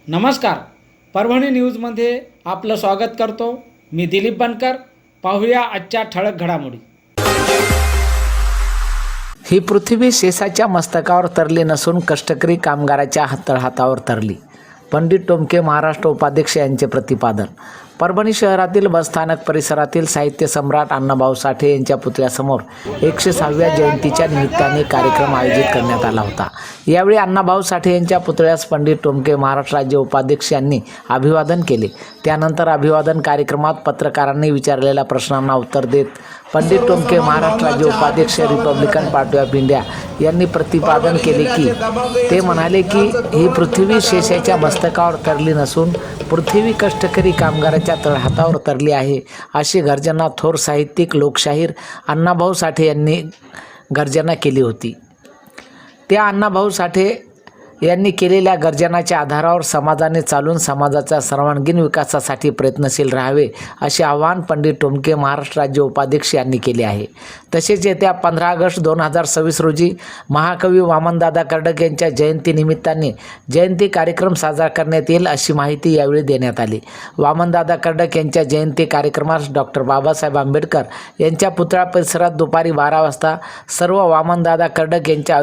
नमस्कार, परभणी न्यूजमध्ये आपलं स्वागत करतो. मी दिलीप बनकर. पाहूया आजच्या ठळक घडामोडी. ही पृथ्वी शेषाच्या मस्तकावर तरली नसून कष्टकरी कामगाराच्या तळहातावर तरली. पंडित टोमके महाराष्ट्र उपाध्यक्ष यांचे प्रतिपादन. परभणी शहरातील बसस्थानक परिसरातील साहित्य सम्राट अण्णाभाऊ साठे यांच्या पुतळ्यासमोर 106व्या जयंतीच्या निमित्ताने कार्यक्रम आयोजित करण्यात आला होता. यावेळी अण्णाभाऊ साठे यांच्या पुतळ्यास पंडित टोमके महाराष्ट्र राज्य उपाध्यक्ष यांनी अभिवादन केले. त्यानंतर अभिवादन कार्यक्रमात पत्रकारांनी विचारलेल्या प्रश्नांना उत्तर देत पंडित टोमके महाराष्ट्र राज्य उपाध्यक्ष रिपब्लिकन पार्टी ऑफ इंडिया यांनी प्रतिपादन केले की ते म्हणाले की ही पृथ्वी शेषाच्या मस्तकावर तरली नसून पृथ्वी कष्टकरी कामगाराच्या तळहातावर तरली आहे, अशी गर्जना थोर साहित्यिक लोकशाहीर अण्णाभाऊ साठे यांनी गर्जना केली होती. त्या अण्णाभाऊ साठे यांनी केलेल्या गर्जनाच्या आधारावर समाजाने चालून समाजाच्या सर्वांगीण विकासासाठी प्रयत्नशील राहावे, असे आवाहन पंडित टोमके महाराष्ट्र राज्य उपाध्यक्ष यांनी केले आहे. तसेच येत्या 15 ऑगस्ट 2026 रोजी महाकवी वामनदादा कर्डक यांच्या जयंतीनिमित्ताने जयंती कार्यक्रम साजरा करण्यात येईल, अशी माहिती यावेळी देण्यात आली. वामनदादा कर्डक यांच्या जयंती कार्यक्रमास डॉक्टर बाबासाहेब आंबेडकर यांच्या पुतळा परिसरात दुपारी 12 वाजता सर्व वामनदादा कर्डक यांच्या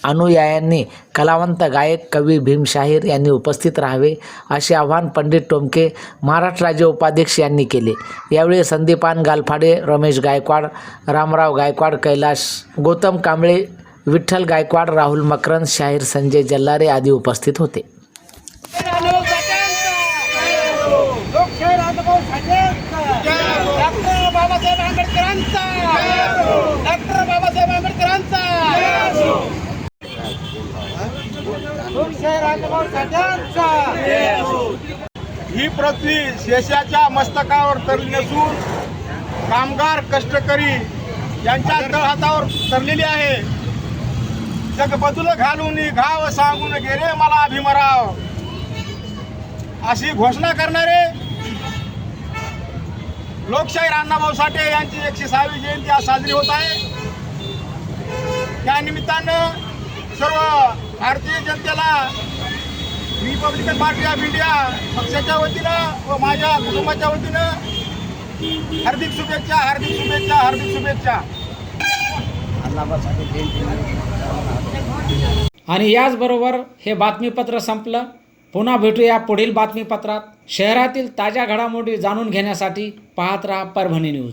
अनुयायांनी कलावंत गायक कवी भीम शाहीर यांनी उपस्थित राहावे, असे आवाहन पंडित टोमके महाराष्ट्र राज्य उपाध्यक्ष यांनी केले. यावेळी संदीपान गालफाडे, रमेश गायकवाड, रामराव गायकवाड, कैलाश गौतम कांबळे, विठ्ठल गायकवाड, राहुल मकरंद, शाहीर संजय जल्लारे आदी उपस्थित होते. ही पृथ्वी शेषाच्या मस्तकावर तरली नसून कामगार कष्टकरी यांच्या तळहातावर तरलेली आहे. जग बदुल घालून घाव सांगून गेले मला भीमराव, अशी घोषणा करणारे लोकशाहीर अण्णाभाऊ साठे यांची 106वी जयंती आज साजरी होत आहे. त्या निमित्तानं सर्व भारतीय जनतेला रिपब्लिकन पार्टी ऑफ इंडिया पक्षाच्या वतीनं व माझ्या कुटुंबाच्या वतीनं हार्दिक शुभेच्छा, हार्दिक शुभेच्छा, हार्दिक शुभेच्छा. आणि याचबरोबर हे बातमीपत्र संपलं. पुन्हा भेटूया पुढील बातमीपत्रात. शहरातील ताज्या घडामोडी जाणून घेण्यासाठी पाहत राहा परभणी न्यूज.